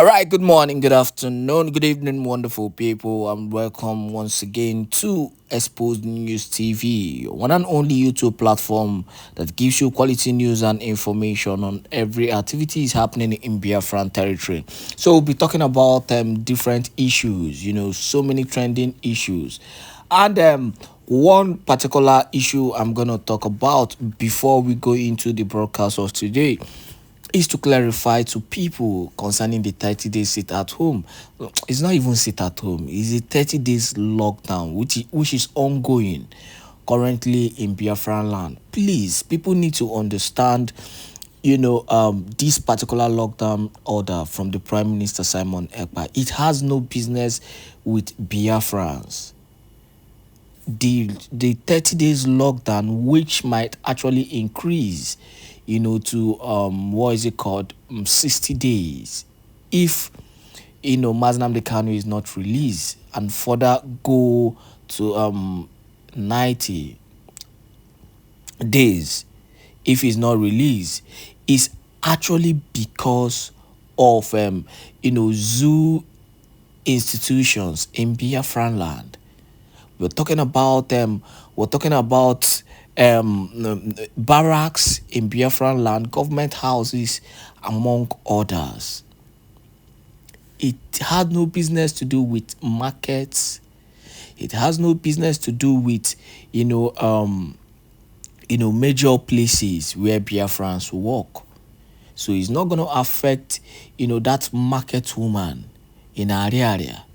All right, good morning, good afternoon, good evening, wonderful people, and welcome once again to Exposed News TV, one and only YouTube platform that gives you quality news and information on every activities happening in Biafran territory. So we'll be talking about different issues, so many trending issues, and one particular issue I'm gonna talk about before we go into the broadcast of today is to clarify to people concerning the 30 days sit at home. It's not even sit at home, it's a 30 days lockdown which is ongoing currently in Biafran land. Please, people need to understand this particular lockdown order from the Prime Minister Simon Ekpa. It has no business with Biafrans. The 30 days lockdown, which might actually increase to what is it called, 60 days, if Nnamdi Kanu is not released, and further go to 90 days if he's not released, is actually because of zoo institutions in Biafran land. We're talking about barracks in Biafran land, government houses, among others. It had no business to do with markets. It has no business to do with major places where Biafrans work. So it's not going to affect that market woman in our area.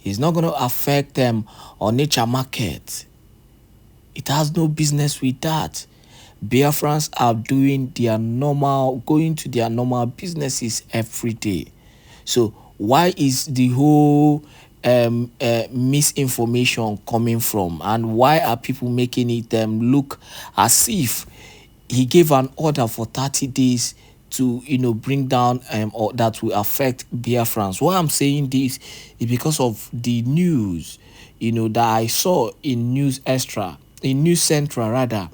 It's not going to affect them on nature market. It has no business with that. Biafrans are going to their normal businesses every day. So why is the whole misinformation coming from, and why are people making it look as if he gave an order for 30 days to bring down or that will affect Biafrans? Why I'm saying this is because of the news that I saw in News Central rather,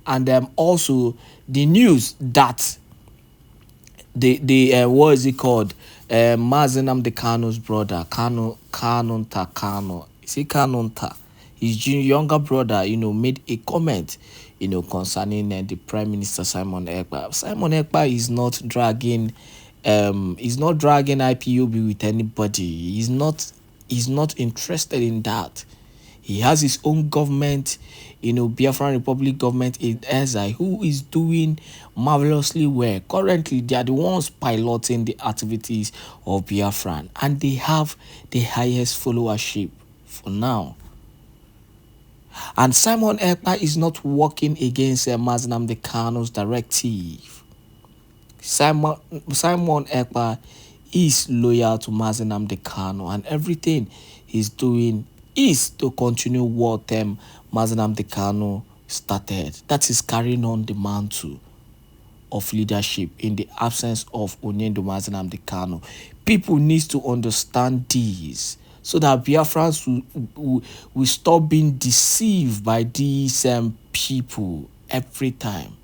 and also the news that the what is it called, Mazenam the Kanu's brother, Kanu, is he Kanunta, his younger brother, made a comment concerning the Prime Minister Simon Ekpa. Simon Ekpa is not dragging IPOB with anybody. He's not interested in that. He has his own government, Biafran Republic government in Ezai, who is doing marvelously well. Currently, they are the ones piloting the activities of Biafran, and they have the highest followership for now. And Simon Ekpa is not working against Nnamdi Kanu's directive. Simon Ekpa is loyal to Nnamdi Kanu, and everything he's doing is to continue what Nnamdi Kanu started. That is carrying on the mantle of leadership in the absence of Onyendo Nnamdi Kanu. People need to understand this so that Biafrans will stop being deceived by these people every time.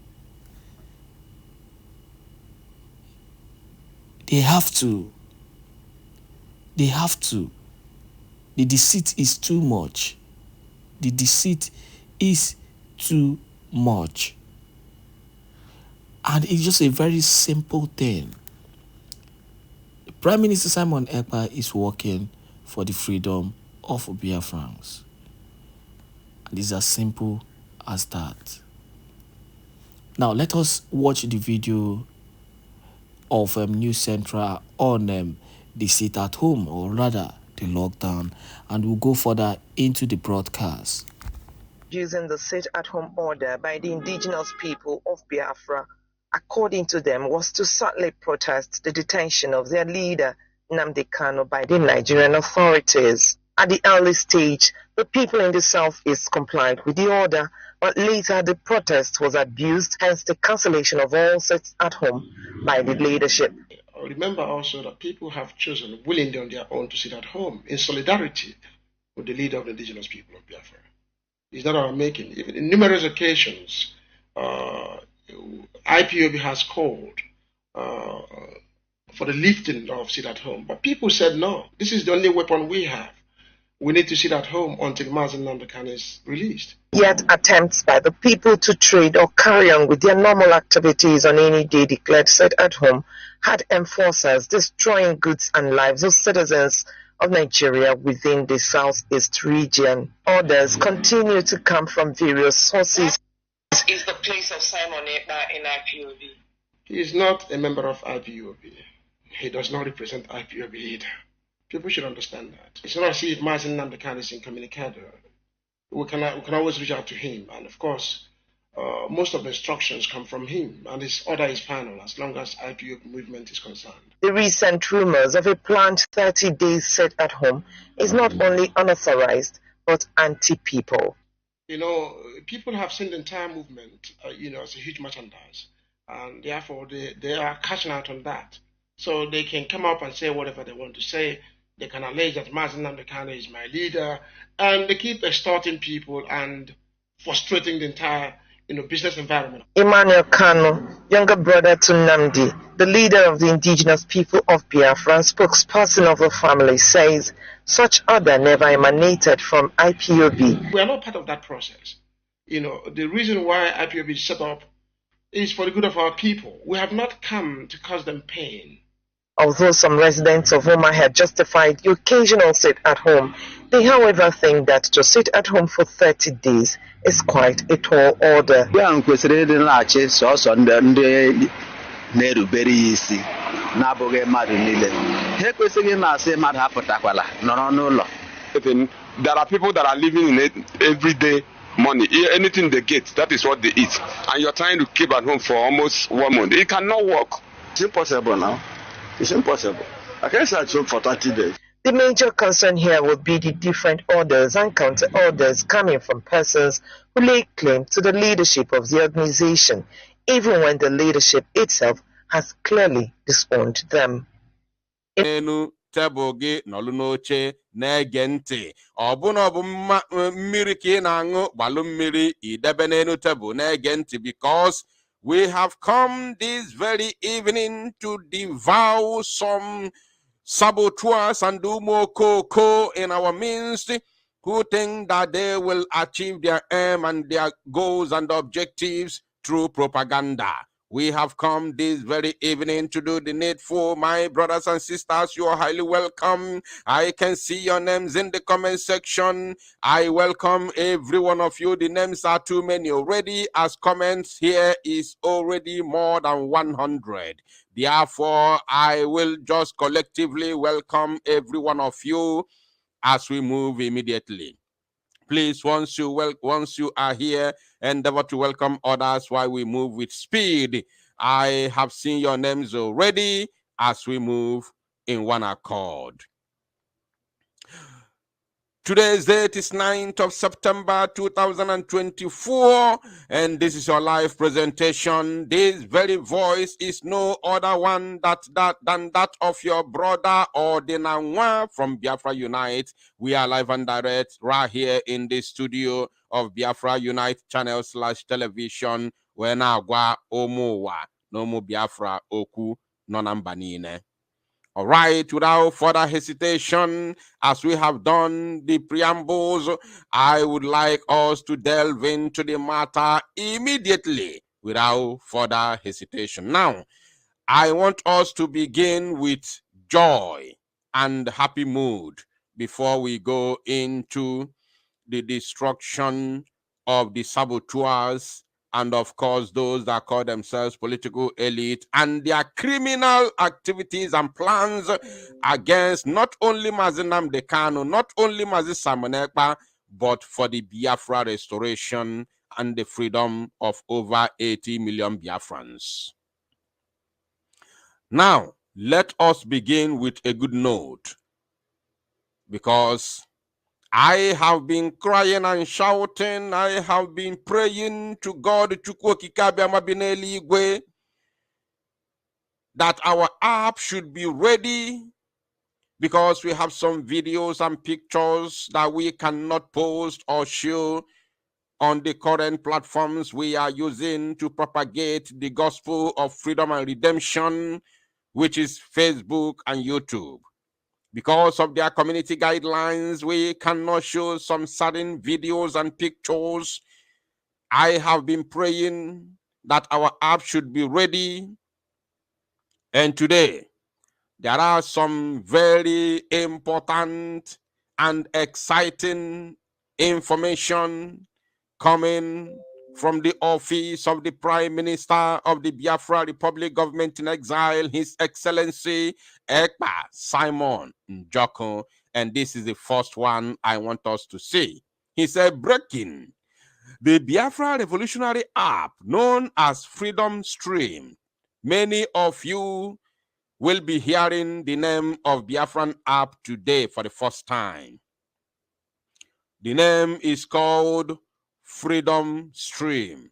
They have to. The deceit is too much. The deceit is too much. And it's just a very simple thing. Prime Minister Simon Ekpa is working for the freedom of Biafrans. And it's as simple as that. Now, let us watch the video of News Central on the sit at home, or rather the lockdown, and we'll go further into the broadcast. Using the sit-at-home order by the indigenous people of Biafra, according to them, was to subtly protest the detention of their leader, Nnamdi Kanu, by the Nigerian authorities. At the early stage, the people in the southeast complied with the order, but later the protest was abused, hence the cancellation of all sit-at-home by the leadership. Remember also that people have chosen willingly on their own to sit at home in solidarity with the leader of the indigenous people of Biafra. Is that our making? Even in numerous occasions, IPOB has called for the lifting of sit at home. But people said, no, this is the only weapon we have. We need to sit at home until Nnamdi Kanu is released. Yet attempts by the people to trade or carry on with their normal activities on any day declared sit at home had enforcers destroying goods and lives of citizens of Nigeria within the southeast region. Orders continue to come from various sources. Is the place of Simon Èkpá in IPOB? He is not a member of IPOB. He does not represent IPOB either. People should understand that. It's not as if Nnamdi Kanu is incommunicado. We can always reach out to him. And of course, most of the instructions come from him. And his order is final as long as IPOB movement is concerned. The recent rumors of a planned 30 days sit at home is not only unauthorized, but anti-people. People have seen the entire movement, as a huge merchandise. And therefore, they are cashing out on that. So they can come up and say whatever they want to say. They can allege that Nnamdi Kanu is my leader, and they keep extorting people and frustrating the entire, business environment. Emmanuel Kanu, younger brother to Nnamdi, the leader of the indigenous people of Biafra and spokesperson of the family, says such order never emanated from IPOB. We are not part of that process. The reason why IPOB is set up is for the good of our people. We have not come to cause them pain. Although some residents of Homa had justified the occasional sit at home, they however think that to sit at home for 30 days is quite a tall order. There are people that are living in it every day. Money, anything they get, that is what they eat. And you're trying to keep at home for almost 1 month. It cannot work. It's impossible now. It's impossible. I can't sit at home for 30 days. The major concern here would be the different orders and counter-orders coming from persons who lay claim to the leadership of the organization, even when the leadership itself has clearly disowned them. Tebụl gị nọlụ n'oche na-ege ntị ọbụna ọ bụ mmiri ka ị na-aṅụ gbalụ mmiri idebe n'elu tebụl na-ege ntị because we have come this very evening to devour some saboteurs and umokoko in our midst who think that they will achieve their aim and their goals and objectives through propaganda. We have come this very evening to do the needful. My brothers and sisters, you are highly welcome. I can see your names in the comment section. I welcome every one of you. The names are too many already, as comments here is already more than 100. Therefore, I will just collectively welcome every one of you as we move immediately. Please, once you are here, endeavor to welcome others while we move with speed. I have seen your names already as we move in one accord. Today's date is 9th of September 2024, and this is your live presentation. This very voice is no other one than that of your brother Ordinanwa from Biafra Unite. We are live and direct right here in the studio of Biafra Unite channel/television. Where na gwa omuwa no mu Biafra oku no namba niile. All right, without further hesitation, as we have done the preambles, I would like us to delve into the matter immediately without further hesitation. Now, I want us to begin with joy and happy mood before we go into the destruction of the saboteurs and of course those that call themselves political elite and their criminal activities and plans against not only Nnamdi Kanu, not only Simon Èkpá, but for the Biafra restoration and the freedom of over 80 million Biafrans. Now, let us begin with a good note, because I have been crying and shouting. I have been praying to God that our app should be ready, because we have some videos and pictures that we cannot post or show on the current platforms we are using to propagate the gospel of freedom and redemption. which is Facebook and YouTube. Because of their community guidelines, we cannot show some certain videos and pictures. I have been praying that our app should be ready. And today, there are some very important and exciting information coming from the office of the Prime Minister of the Biafra Republic Government in Exile, His Excellency Èkpá Simon Njoko. And this is the first one I want us to see. He said, breaking: the Biafra Revolutionary app known as Freedom Stream. Many of you will be hearing the name of Biafran app today for the first time. The name is called Freedom Stream.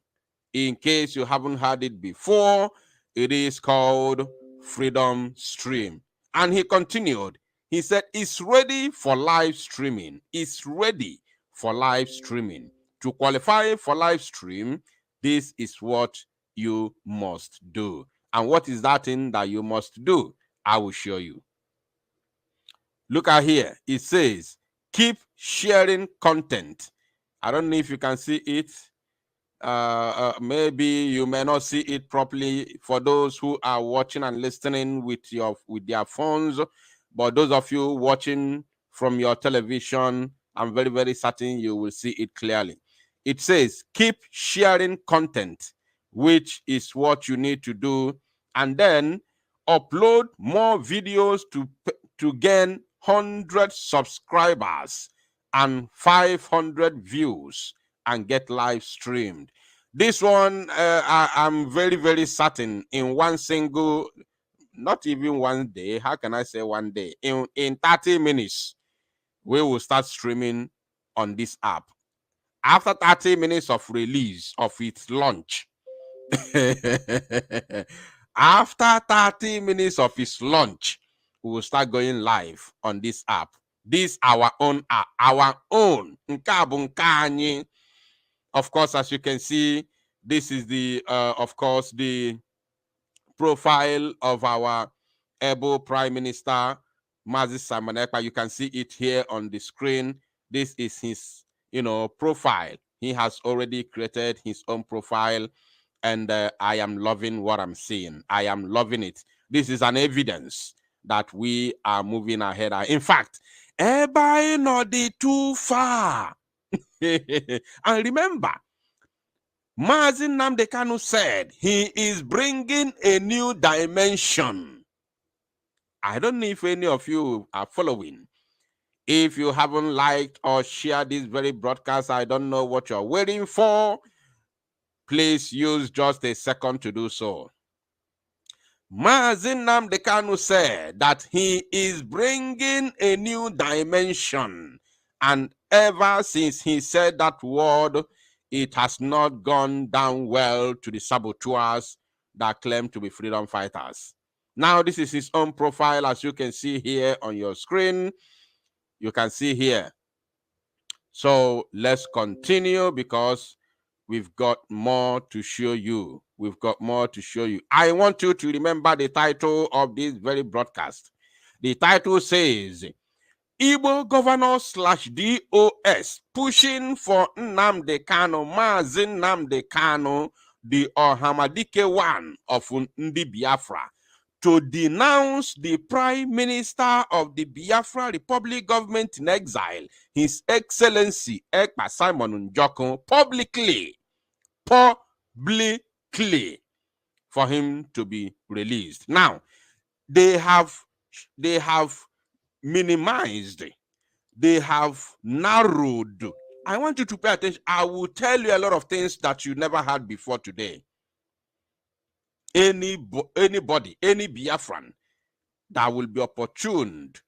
In case you haven't heard it before, it is called Freedom Stream. And he continued, he said, it's ready for live streaming. It's ready for live streaming. To qualify for live stream, this is what you must do. And what is that thing that you must do? I will show you. Look at here. It says, keep sharing content. I don't know if you can see it. Maybe you may not see it properly for those who are watching and listening with their phones. But those of you watching from your television, I'm very, very certain you will see it clearly. It says, keep sharing content, which is what you need to do. And then upload more videos to gain 100 subscribers and 500 views and get live streamed. This one, I'm very, very certain in one single, not even one day, how can I say one day? In 30 minutes, we will start streaming on this app. After 30 minutes of release of its launch, after 30 minutes of its launch, we will start going live on this app. This our own app, our own. Of course, as you can see, this is the, of course, the profile of our able Prime Minister, Mazi Simon Èkpá. You can see it here on the screen. This is his, profile. He has already created his own profile, and I am loving what I'm seeing. I am loving it. This is an evidence that we are moving ahead. In fact, everybody not too far. And remember, Mazi Nnamdi Kanu said he is bringing a new dimension. I don't know if any of you are following. If you haven't liked or shared this very broadcast, I don't know what you're waiting for. Please use just a second to do so. Mazi Nnamdi Kanu said that he is bringing a new dimension. And ever since he said that word, it has not gone down well to the saboteurs that claim to be freedom fighters. Now, this is his own profile, as you can see here on your screen. You can see here. So let's continue because we've got more to show you. We've got more to show you. I want you to remember the title of this very broadcast. The title says, Igbo Governor / DOS pushing for Nnamdi Kanu, Mazi Nnamdi Kanu, the Ohamadike one of Ndi Biafra, to denounce the Prime Minister of the Biafra Republic Government in Exile, His Excellency Èkpá Simon Njoko, publicly, for him to be released. Now, they have minimized, they have narrowed. I want you to pay attention. I will tell you a lot of things that you never heard before today. Anybody, any Biafran that will be opportuned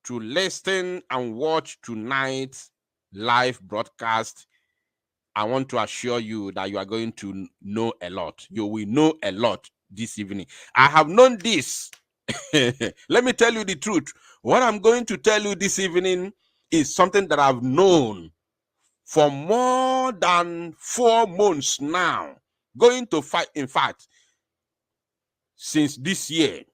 to listen and watch tonight's live broadcast, I want to assure you that you are going to know a lot. You will know a lot this evening. I have known this. Let me tell you the truth. What I'm going to tell you this evening is something that I've known for more than 4 months now. Going to fight, in fact, since this year.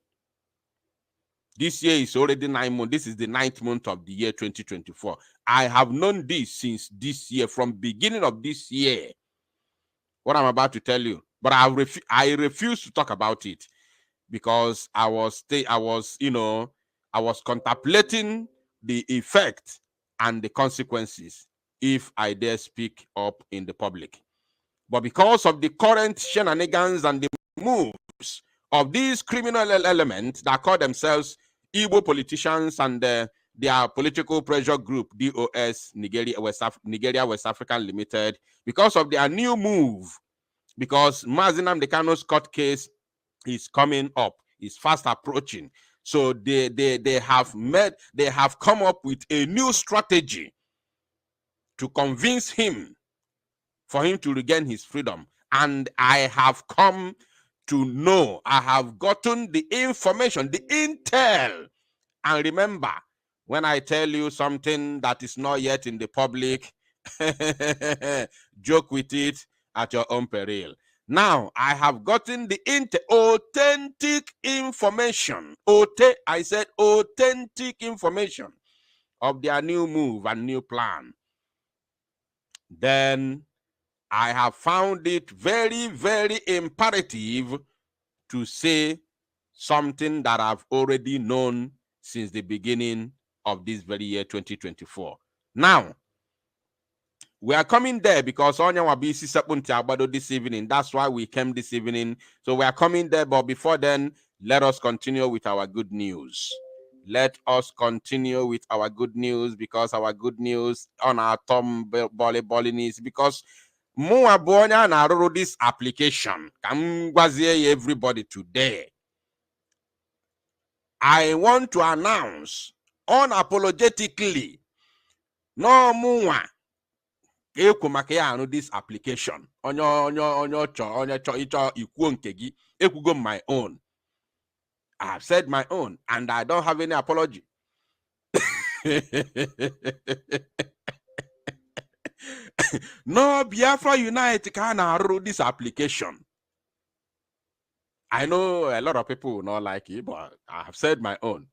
This year is already 9 months. This is the 9th month of the year 2024. I have known this since this year, from beginning of this year, what I'm about to tell you. But I refuse to talk about it because I was contemplating the effect and the consequences if I dare speak up in the public. But because of the current shenanigans and the moves of these criminal elements that call themselves Igbo politicians and their political pressure group, DOS, Nigeria West African Limited, because of their new move, because Nnamdi Kanu's court case is coming up, is fast approaching. So they have come up with a new strategy to convince him, for him to regain his freedom. And I have come to know, I have gotten the information, the intel. And remember, when I tell you something that is not yet in the public, joke with it at your own peril. Now, I have gotten the authentic information. I said authentic information of their new move and new plan. Then I have found it very, very imperative to say something that I've already known since the beginning of this very year 2024. Now, we are coming there because Onya Wabisi Sapunti Abado this evening. That's why we came this evening. So we are coming there, but before then, let us continue with our good news. Let us continue with our good news, because our good news on our Tom Bolly is because Muabonya na this application. Everybody today. I want to announce unapologetically, no more this application. My own. I have said my own, and I don't have any apology. No, Biafra Unite can rule this application. I know a lot of people will not like it, but I have said my own.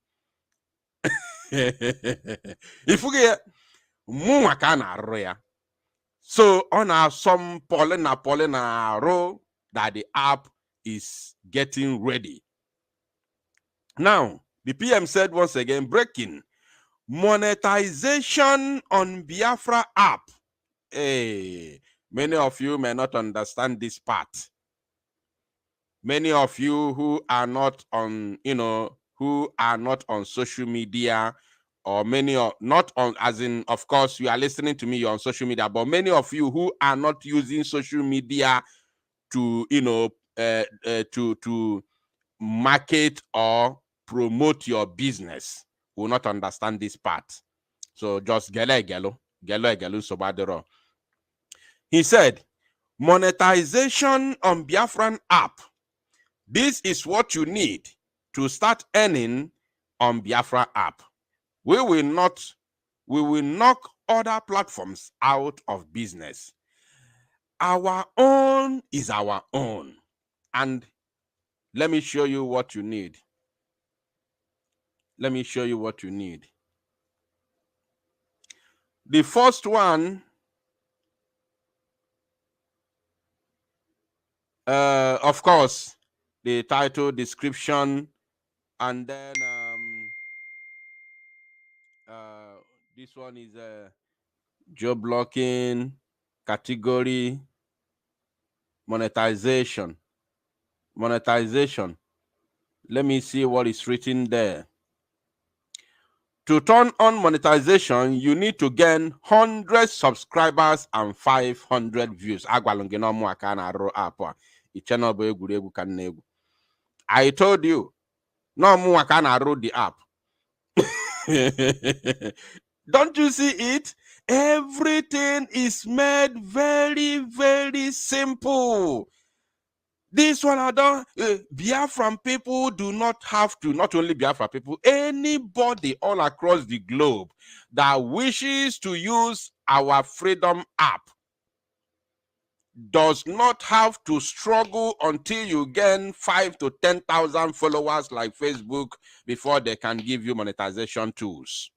If we get more can rule, so on our some Paulina row that the app is getting ready. Now, the PM said once again, breaking monetization on Biafra app. Hey, many of you may not understand this part. Many of you who are not on, who are not on social media, or many are not on, as in, of course, you are listening to me, you're on social media, but many of you who are not using social media to, to market or promote your business will not understand this part. So just gelo sobadero. He said, monetization on Biafran app. This is what you need to start earning on Biafra app. We will knock other platforms out of business. Our own is our own. And let me show you what you need. Let me show you what you need. The first one, of course, the title, description, and then this one is job blocking, category, monetization. Monetization. Let me see what is written there. To turn on monetization, you need to gain 100 subscribers and 500 views. I told you, no more can I roll the app. Don't you see it? Everything is made very, very simple. This one I don't, Biafran people do not have to, not only Biafra people, anybody all across the globe that wishes to use our Freedom app does not have to struggle until you gain 5 to 10,000 followers like Facebook before they can give you monetization tools.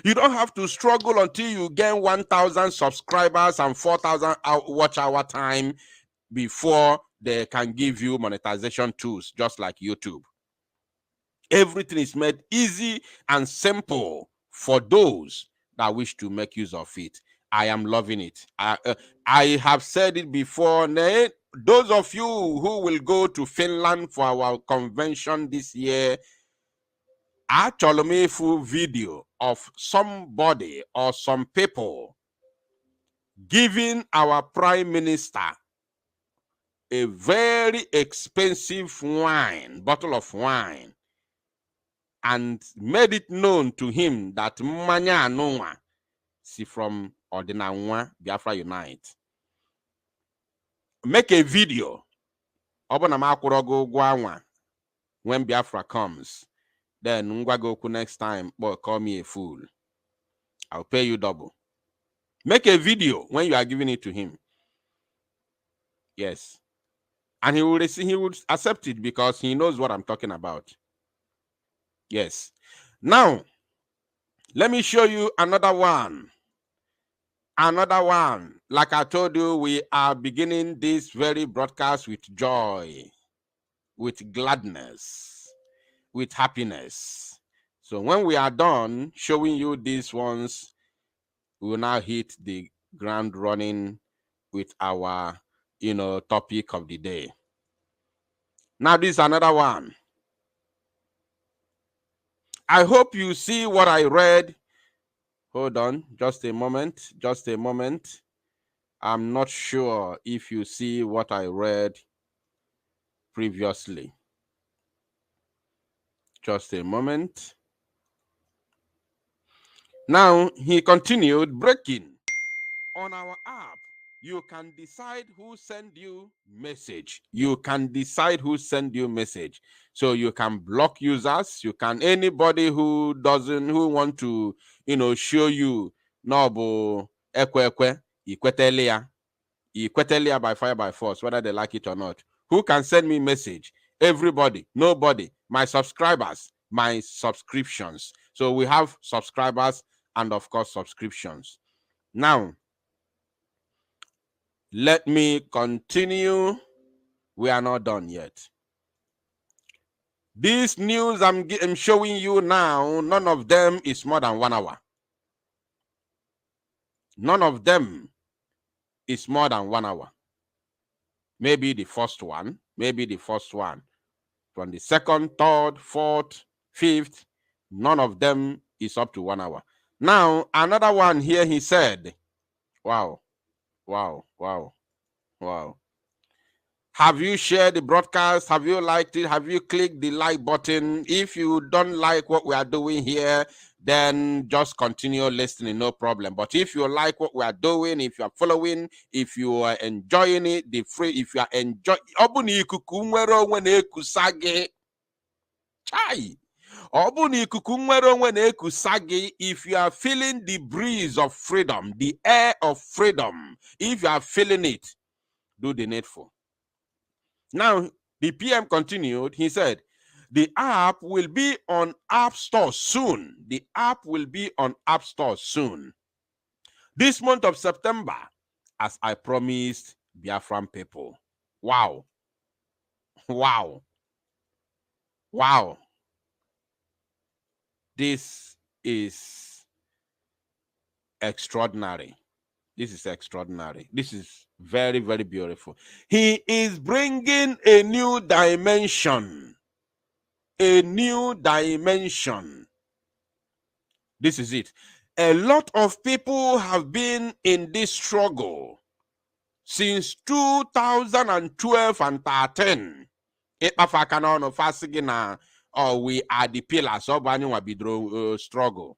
You don't have to struggle until you gain 1,000 subscribers and 4,000 watch hour time before they can give you monetization tools, just like YouTube. Everything is made easy and simple for those that wish to make use of it. I am loving it. I have said it before. Those of you who will go to Finland for our convention this year, actually a full video of somebody or some people giving our prime minister a very expensive wine, bottle of wine, and made it known to him that mmanya anụnwa si from Ordinanwa Biafra Unite. Make a video. When Biafra comes, then ngwagoku next time, boy, call me a fool. I'll pay you double. Make a video when you are giving it to him. Yes. And he will accept it because he knows what I'm talking about. Yes. Now, let me show you another one. Another one. Like I told you, we are beginning this very broadcast with joy, with gladness, with happiness. So when we are done showing you these ones, we will now hit the ground running with our, topic of the day. Now, this is another one. I hope you see what I read. Hold on, just a moment. I'm not sure if you see what I read previously. Just a moment. Now, he continued, breaking. On our app, you can decide who send you message. So you can block users. You can, anybody who want to, show you nobo ekwe ikwetelia by fire by force, whether they like it or not. Who can send me message? Everybody, nobody. My subscribers, my subscriptions. So we have subscribers and of course subscriptions. Now, let me continue. We are not done yet. This news I'm showing you now, none of them is more than 1 hour. None of them is more than 1 hour. Maybe the first one. From the second, third, fourth, fifth, none of them is up to 1 hour. Now, another one here, he said, wow. Have you shared the broadcast? Have you liked it? Have you clicked the like button? If you don't like what we are doing here, then just continue listening, no problem. But if you like what we are doing, if you are following, if you are enjoying it, if you are enjoying, if you are feeling the breeze of freedom, the air of freedom, if you are feeling it, do the needful. Now, the PM continued. He said, the app will be on App Store soon. This month of September, as I promised Biafran people. Wow. This is extraordinary. This is very, very beautiful. He is bringing a new dimension. This is it. A lot of people have been in this struggle since 2012 and 13. We are the pillars of Bidro struggle.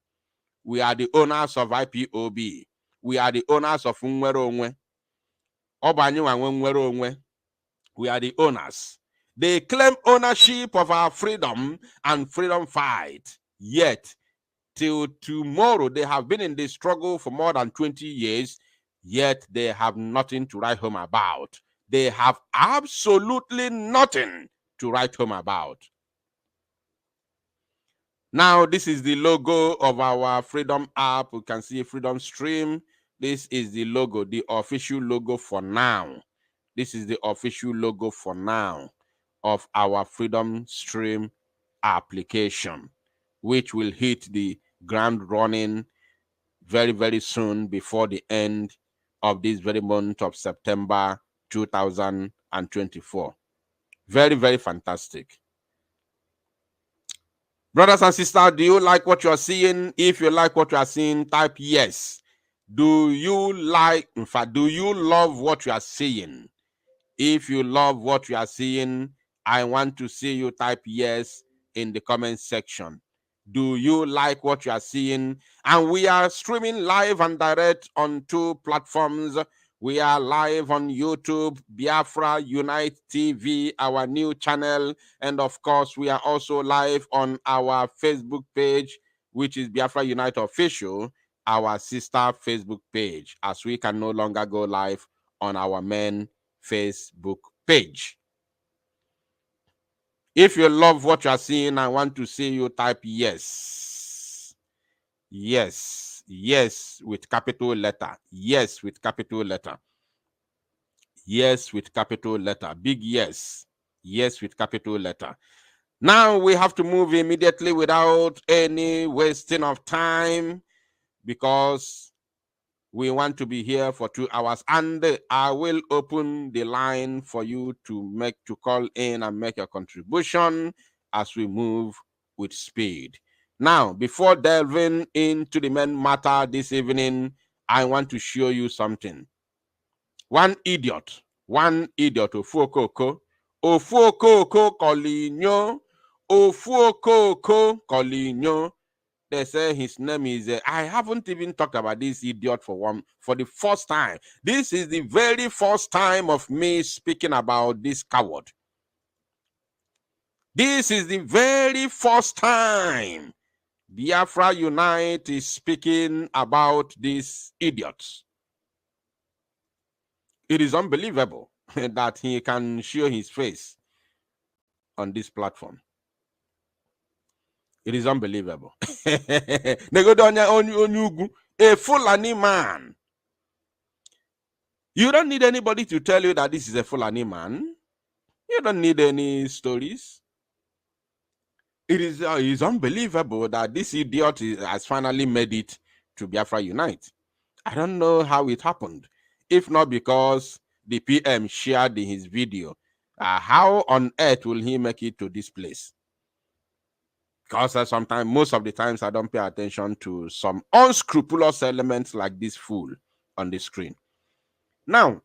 We are the owners of IPOB. We are the owners of Unweronwe. We are the owners. They claim ownership of our freedom and freedom fight. Yet, till tomorrow, they have been in this struggle for more than 20 years. yet they have nothing to write home about. They have absolutely nothing to write home about. Now, this is the logo of our Freedom app. You can see Freedom Stream. This is the logo, the official logo for now. This is the official logo for now of our Freedom Stream application, which will hit the ground running very, very soon before the end of this very month of September 2024. Very, very fantastic. Brothers and sisters, do you like what you are seeing? If you like what you are seeing, type yes. Do you like, in fact, do you love what you are seeing? If you love what you are seeing, I want to see you type yes in the comment section. Do you like what you are seeing? And we are streaming live and direct on 2 platforms. We are live on YouTube, Biafra Unite TV, our new channel. And of course, we are also live on our Facebook page, which is Biafra Unite Official, our sister Facebook page, as we can no longer go live on our main Facebook page. If you love what you are seeing, I want to see you type yes. Yes. Yes with capital letter. Yes with capital letter. Yes with capital letter. Big yes. Yes with capital letter. Now we have to move immediately without any wasting of time, because we want to be here for 2 hours, and I will open the line for you to call in and make your contribution as we move with speed. Now, before delving into the main matter this evening, I want to show you something. One idiot, Ofuokoko Colinho. They say his name is, I haven't even talked about this idiot for the first time. This is the very first time of me speaking about this coward. This is the very first time Biafra Unite is speaking about these idiots. It is unbelievable that he can show his face on this platform. It is unbelievable. A Fulani man. You don't need anybody to tell you that this is a Fulani man. You don't need any stories. It is unbelievable that this idiot has finally made it to Biafra Unite. I don't know how it happened. If not because the PM shared in his video, how on earth will he make it to this place? Because sometimes, most of the times, I don't pay attention to some unscrupulous elements like this fool on the screen. Now,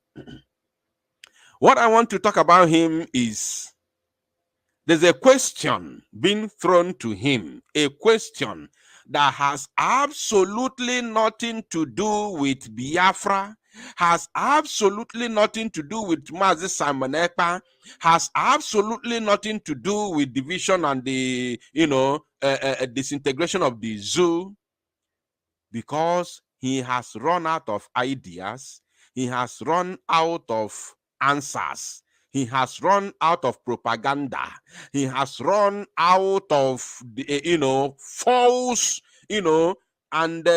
what I want to talk about him is, there's a question being thrown to him, a question that has absolutely nothing to do with Biafra, has absolutely nothing to do with Mazi Simon Èkpá, has absolutely nothing to do with division and the, disintegration of the zoo, because he has run out of ideas, he has run out of answers, he has run out of propaganda, he has run out of false, and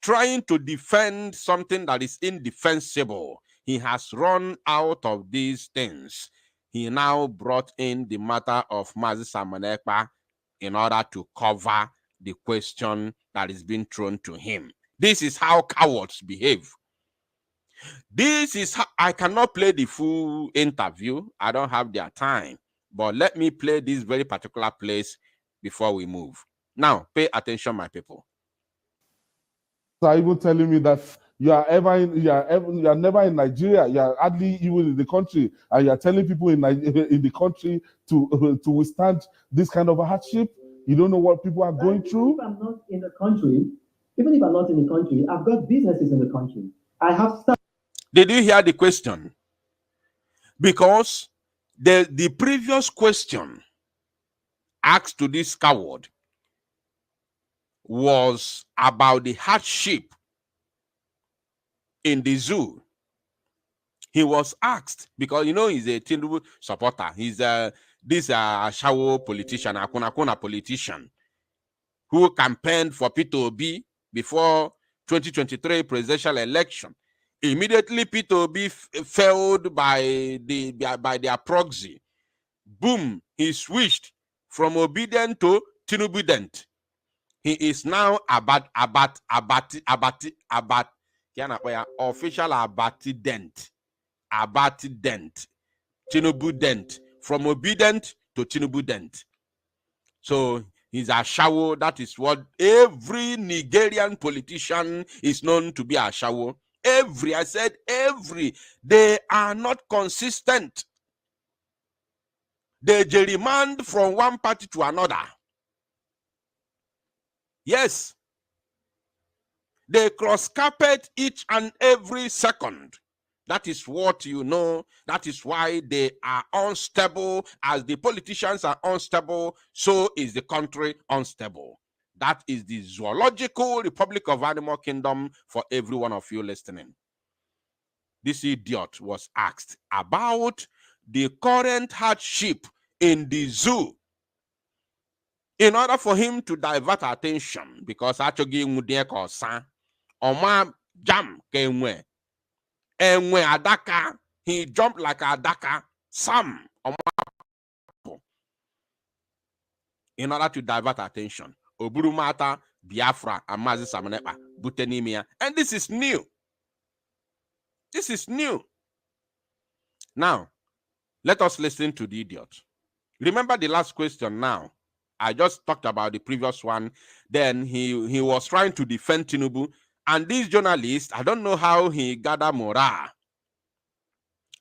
trying to defend something that is indefensible. He has run out of these things. He now brought in the matter of Mazi Simon Èkpá in order to cover the question that is being thrown to him. This is how cowards behave. This is how, I cannot play the full interview. I don't have their time. But let me play this very particular place before we move. Now, pay attention, my people. Are even telling me that you are never in Nigeria, you are hardly even in the country, and you are telling people in the country to withstand this kind of a hardship. You don't know what people are going through. If I'm not in the country, even if I'm not in the country, I've got businesses in the country. I have. Did you hear the question? Because the previous question asked to this coward was about the hardship in the zoo. He was asked, because you know he's a Tinubu supporter. He's this Ashawo politician, a Kuna politician, who campaigned for P2B before 2023 presidential election. Immediately, P2B failed by their proxy. Boom, he switched from obedient to Tinubudent. He is now official abatident. Abatident. Tinubudent. From obedient to Tinubudent. So he's a shawo. That is what every Nigerian politician is known to be, a shawo. I said every. They are not consistent. They gerrymander from one party to another. Yes. They cross-carpet each and every second. That is what you know. That is why they are unstable. As the politicians are unstable, so is the country unstable. That is the zoological Republic of Animal Kingdom for every one of you listening. This idiot was asked about the current hardship in the zoo in order for him to divert attention, because actually Oma jam kenwe. Enwe adaka. He jumped like a adaka. Sam Oma. In order to divert attention. Oburumata, Biafra, and Mazi Samanepa, Butenimia. And this is new. This is new. Now, let us listen to the idiot. Remember the last question now. I just talked about the previous one. Then he was trying to defend Tinubu. And this journalist, I don't know how he gathered morale.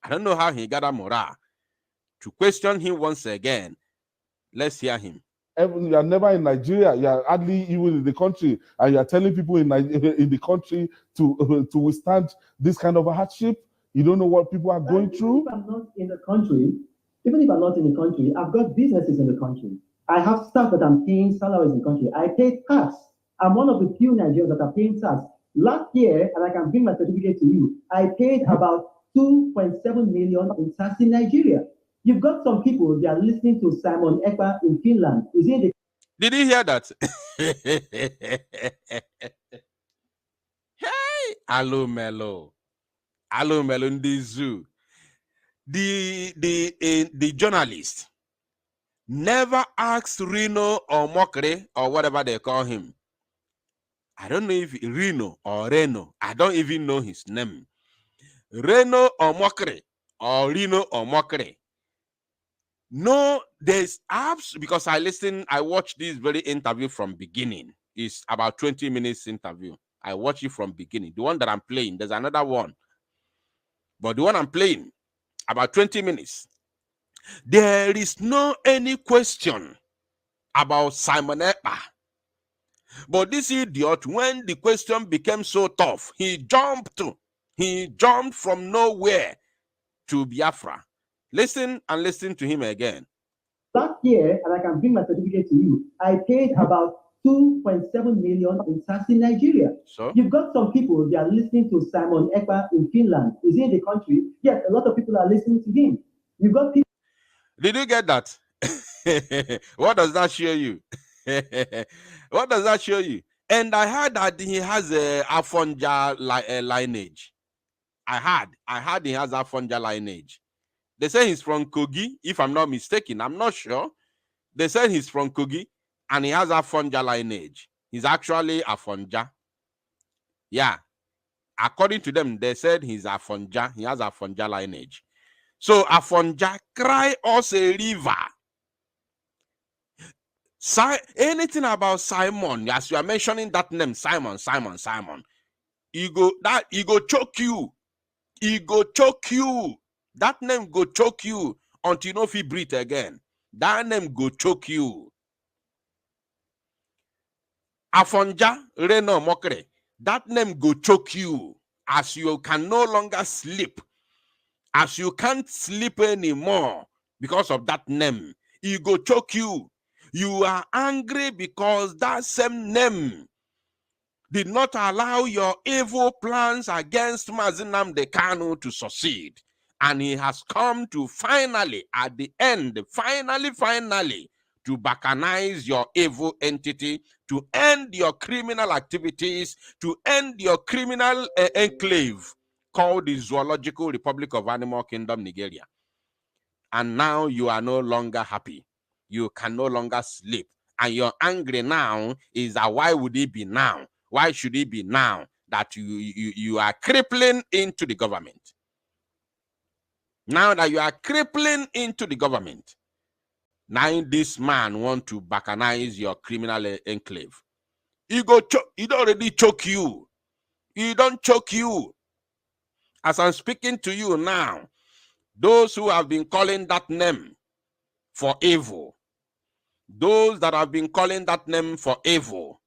I don't know how he gathered morale to question him once again. Let's hear him. You are never in Nigeria. You are hardly even in the country, and you are telling people in the country to withstand this kind of a hardship. You don't know what people are going through. If I'm not in the country, even if I'm not in the country, I've got businesses in the country. I have staff that I'm paying salaries in the country. I pay tax. I'm one of the few Nigerians that are paying tax. Last year, and I can bring my certificate to you, I paid about 2.7 million in tax in Nigeria. You've got some people, they are listening to Simon Èkpá in Finland. Is it the... Did you hear that? Hey, hello, Melo. Hello, Melo in the zoo. The journalist never asked Reno or Mokre or whatever they call him. I don't know if Reno or Reno. I don't even know his name. Reno or Mokre or Reno or Mokre. No, there's apps, because I watched this very interview from beginning. It's about 20 minutes interview. I watch it from beginning. The one that I'm playing, there's another one. But the one I'm playing, about 20 minutes. There is no any question about Simon Èkpá. But this idiot, when the question became so tough, he jumped from nowhere to Biafra. Listen and listen to him again. Last year, and I can bring my certificate to you, I paid about 2.7 million in tax in Nigeria. So you've got some people, they are listening to Simon Èkpá in Finland. Is he in the country? Yes, a lot of people are listening to him. You've got people. Did you get that? What does that show you? What does that show you? And I heard that he has a Afonja lineage. I heard he has Afonja lineage. They say he's from Kogi, if I'm not mistaken. I'm not sure. They say he's from Kogi and he has Afonja lineage. He's actually Afonja. Yeah. According to them, they said he's Afonja. He has Afonja lineage. So Afonja, cry us a river. Anything about Simon, as you are mentioning that name, Simon, he go choke you. He go choke you. That name go choke you until you know if you breathe again. That name go choke you. Afonja Reno Mokre. That name go choke you as you can no longer sleep. As you can't sleep anymore because of that name. He go choke you. You are angry because that same name did not allow your evil plans against Nnamdi Kanu to succeed. And he has come to finally, at the end, finally, to balkanize your evil entity, to end your criminal activities, to end your criminal enclave called the Zoological Republic of Animal Kingdom, Nigeria. And now you are no longer happy. You can no longer sleep. And you're angry now is that why would it be now? Why should it be now that you are crippling into the government? Now that you are crippling into the government, now this man want to balkanize your criminal enclave. He don't already choke you. He don't choke you. As I'm speaking to you now, those who have been calling that name for evil, those that have been calling that name for evil,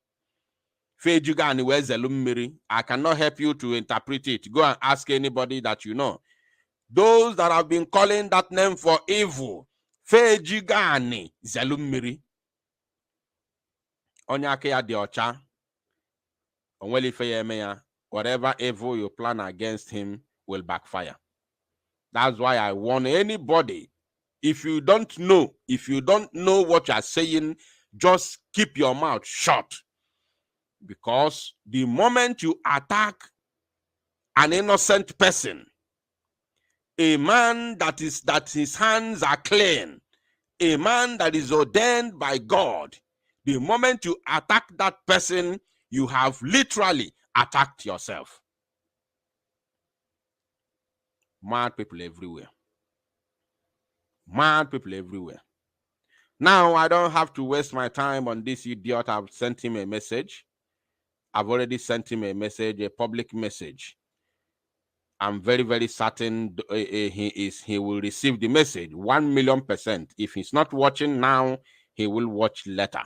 I cannot help you to interpret it. Go and ask anybody that you know. Those that have been calling that name for evil, Fejigani Zelumiri. Onyake de ocha. Whatever evil you plan against him will backfire. That's why I warn anybody. If you don't know what you're saying, just keep your mouth shut. Because the moment you attack an innocent person, a man that his hands are clean, a man that is ordained by God, the moment you attack that person, you have literally attacked yourself. Mad people everywhere. Mad people everywhere. Now, I don't have to waste my time on this idiot. I've sent him a message. I've already sent him a message, a public message. I'm very, very certain he will receive the message 1,000,000%. If he's not watching now, he will watch later.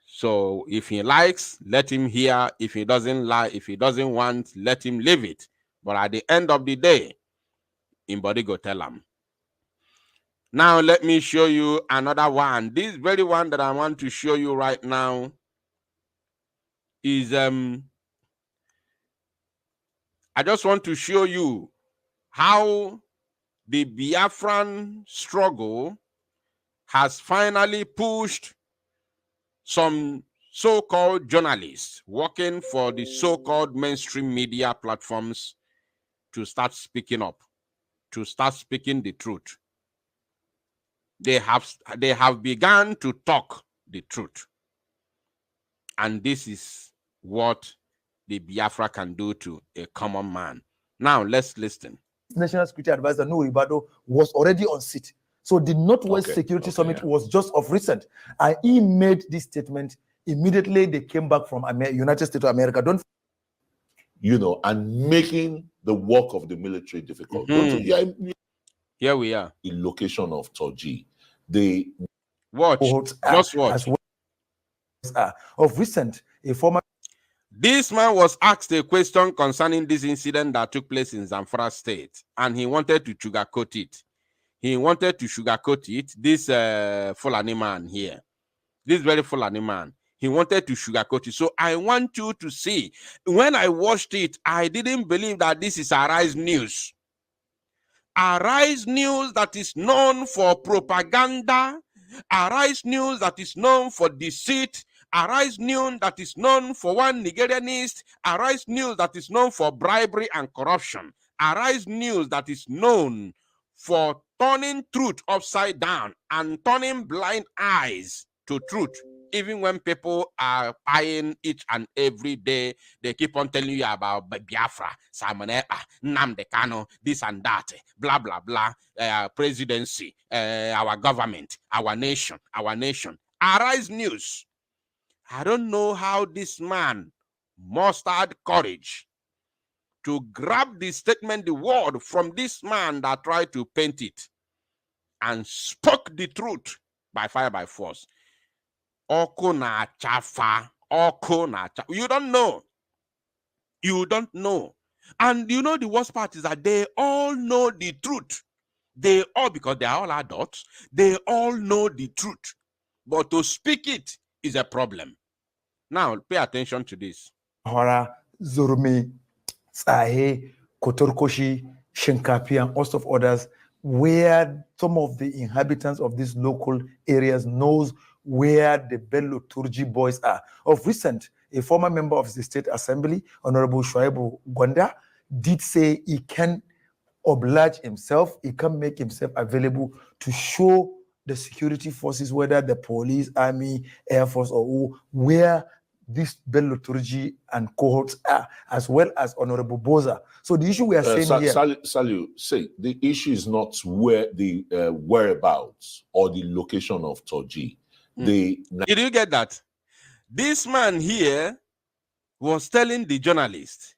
So if he likes, let him hear. If he doesn't like, if he doesn't want, let him leave it. But at the end of the day, anybody go tell him. Now let me show you another one. This very one that I want to show you right now is I just want to show you how the Biafran struggle has finally pushed some so-called journalists working for the so-called mainstream media platforms to start speaking up, to start speaking the truth. They have begun to talk the truth. And this is what the Biafra can do to a common man. Now, let's listen. National Security Advisor Nuhu Ribadu was already on seat. So the Northwest Security Summit was just of recent. And he made this statement immediately they came back from United States of America. And making the work of the military difficult. Here we are. The location of Toji. They watch. Just watch. As well, of recent, a former. This man was asked a question concerning this incident that took place in Zamfara State, and he wanted to sugarcoat it. This Fulani man here, this very Fulani man, he wanted to sugarcoat it. So I want you to see. When I watched it, I didn't believe that this is Arise News. Arise News that is known for propaganda. Arise News that is known for deceit. Arise News that is known for one Nigerianist. Arise News that is known for bribery and corruption. Arise News that is known for turning truth upside down and turning blind eyes to truth. Even when people are buying each and every day, they keep on telling you about Biafra, Simon Èkpá, Nnamdi Kanu, this and that, blah, blah, blah, presidency, our government, our nation. Arise News. I don't know how this man mustered courage to grab the statement, the word from this man that tried to paint it and spoke the truth by fire, by force. You don't know. And you know the worst part is that they all know the truth. Because they are all adults, they all know the truth. But to speak it is a problem. Now, pay attention to this. Hora, Zurmi, Tsahe, Kotorkoshi, Shinkapi, and host of others, where some of the inhabitants of these local areas knows where the Bello Turji boys are. Of recent, a former member of the State Assembly, Honorable Shuaibu Gwanda, did say he can oblige himself, he can make himself available to show the security forces, whether the police, army, air force, or who, where this Bello Turji and cohorts are, as well as Honorable Boza. So the issue we are saying here... Salu, say, the issue is not where the whereabouts or the location of Toji. Did you get that? This man here was telling the journalist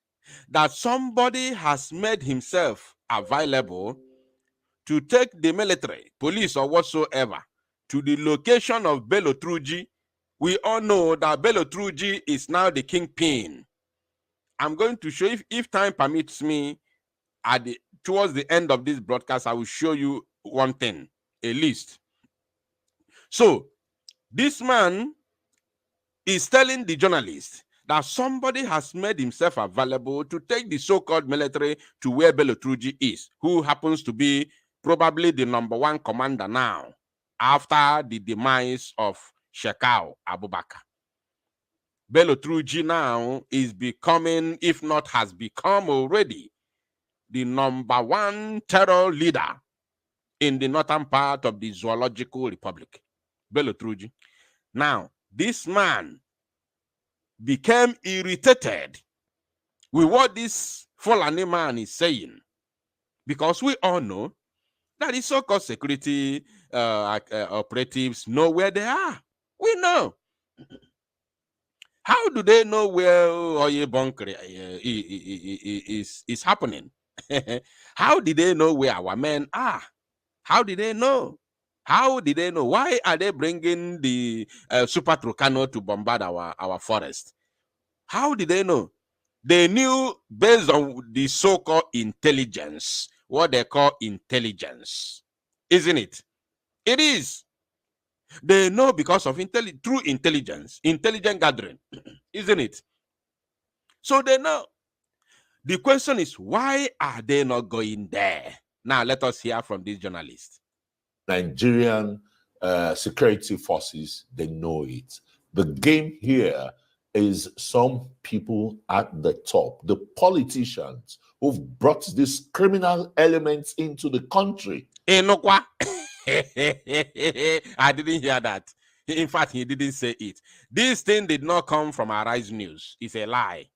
that somebody has made himself available to take the military, police, or whatsoever to the location of Bello Turji. We all know that Bello Turji is now the kingpin. I'm going to show, if time permits me, towards the end of this broadcast, I will show you one thing, a list. So, this man is telling the journalist that somebody has made himself available to take the so-called military to where Bello Turji is, who happens to be probably the #1 commander now, after the demise of Shekau Abubakar. Bello Turji now is becoming, if not has become already, the #1 terror leader in the northern part of the Zoological Republic. Bello Turji. Now, this man became irritated with what this Fulani man is saying, because we all know that the so-called security operatives know where they are. We know. How do they know where Oye Bunkre is happening? How did they know where our men are? How did they know? How did they know? Why are they bringing the Super Tucano to bombard our forest? How did they know? They knew based on the so-called intelligence, what they call intelligence, isn't it? It is. They know because of true intelligence, intelligent gathering, isn't it? So they know. The question is, why are they not going there? Now, let us hear from this journalist. Nigerian security forces, they know it. The game here is some people at the top, the politicians who've brought these criminal elements into the country. Enokwa. I didn't hear that. In fact, he didn't say it. This thing did not come from Arise News. It's a lie.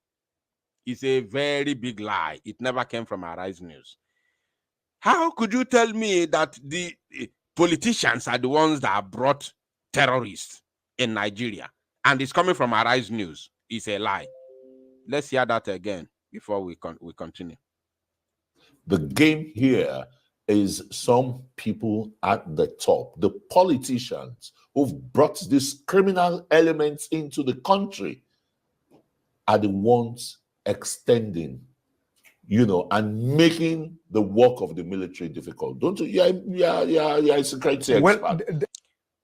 It's a very big lie. It never came from Arise News. How could you tell me that the politicians are the ones that brought terrorists in Nigeria and it's coming from Arise News? It's a lie. Let's hear that again before we continue. The game here is some people at the top, the politicians who've brought these criminal elements into the country are the ones extending, and making the work of the military difficult. Don't you? Yeah, a security expert.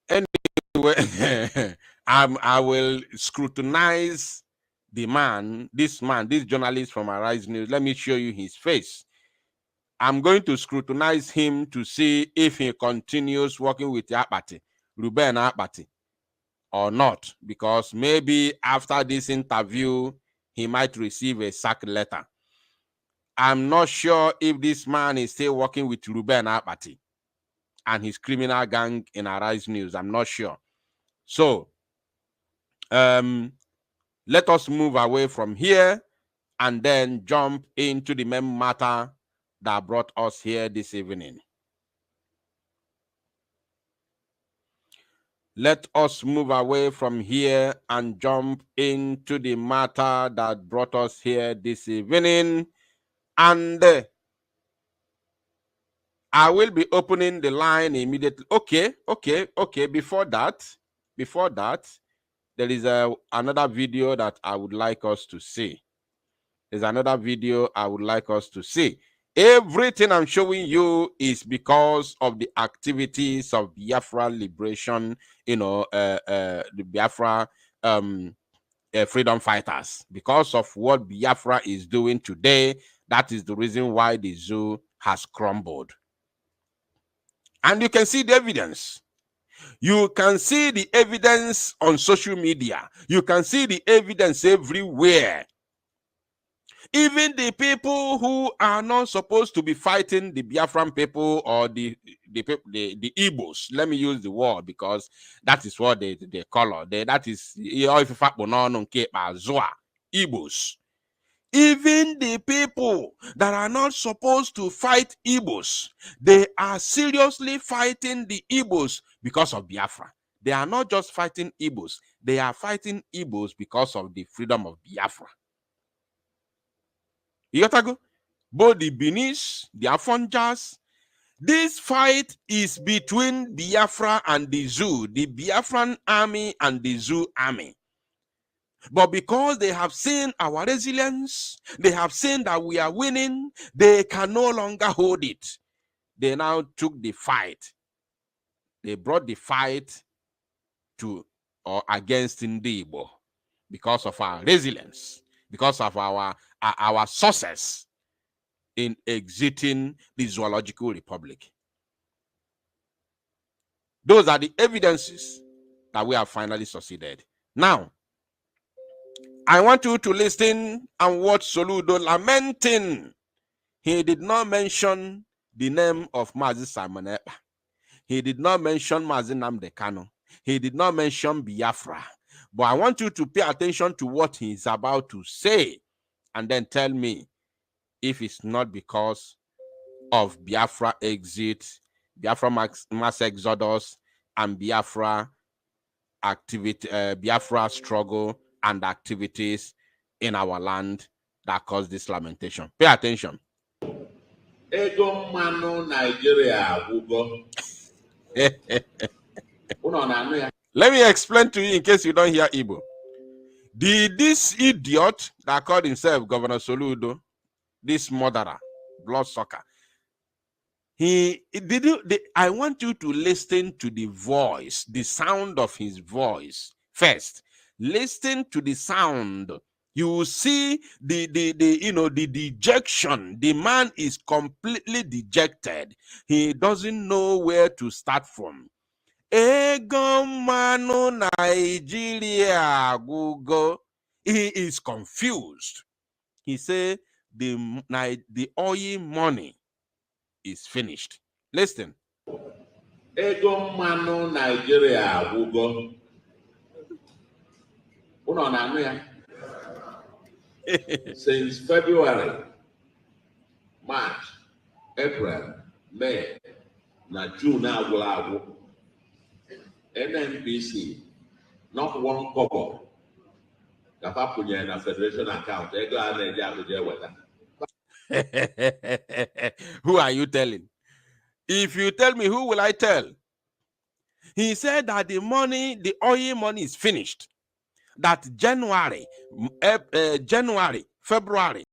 Anyway, I will scrutinize this journalist from Arise News. Let me show you his face. I'm going to scrutinize him to see if he continues working with Akpati, Ruben Akpati, or not, because maybe after this interview, he might receive a sack letter. I'm not sure if this man is still working with Ruben Akpati and his criminal gang in Arise News. I'm not sure. So, let us move away from here and then jump into the main matter that brought us here this evening. Let us move away from here and jump into the matter that brought us here this evening. And I will be opening the line immediately. Okay. Before that, there is another video that I would like us to see. Everything I'm showing you is because of the activities of Biafra liberation, the Biafra freedom fighters. Because of what Biafra is doing today, that is the reason why the zoo has crumbled. And you can see the evidence. You can see the evidence on social media. You can see the evidence everywhere. Even the people who are not supposed to be fighting the Biafran people or the Igbos, let me use the word because that is what they call it. That is Igbos. Even the people that are not supposed to fight Igbos, they are seriously fighting the Igbos because of Biafra. They are not just fighting Igbos, they are fighting Igbos because of the freedom of Biafra. Yotago, both the Benis, the Afonjas, this fight is between Biafra and the zoo, the Biafran army and the zoo army. But because they have seen our resilience, they have seen that we are winning, they can no longer hold it. They now took the fight. They brought the fight to or against Ndibo because of our resilience, because of our success in exiting the Zoological Republic. Those are the evidences that we have finally succeeded. Now, I want you to listen and watch Soludo lamenting. He did not mention the name of Mazi Simon Èkpá. He did not mention Mazi Nnamdi Kanu. He did not mention Biafra. But I want you to pay attention to what he is about to say and then tell me if it's not because of Biafra exit, Biafra mass exodus, and Biafra activity, Biafra struggle and activities in our land that caused this lamentation. Pay attention. Ego mmanụ Nigeria agwụgo. Let me explain to you in case you don't hear Igbo. This idiot that called himself Governor Soludo, this murderer, bloodsucker, I want you to listen to the voice, the sound of his voice first. Listen to the sound. You will see the dejection. The man is completely dejected. He doesn't know where to start from. Ego manu Nigeria Google. He is confused. He said the oil money is finished. Listen. Ego mmanụ Nigeria agwụgo. Uno na-anụ ya. Since February, March, April, May, na June agwụla agwụ. NNPC, not one kobo. Kapapunye na Federation account. Ego a na-eji Abuja eweta. Who are you telling? If you tell me, who will I tell? He said that the oil money is finished. That January, February,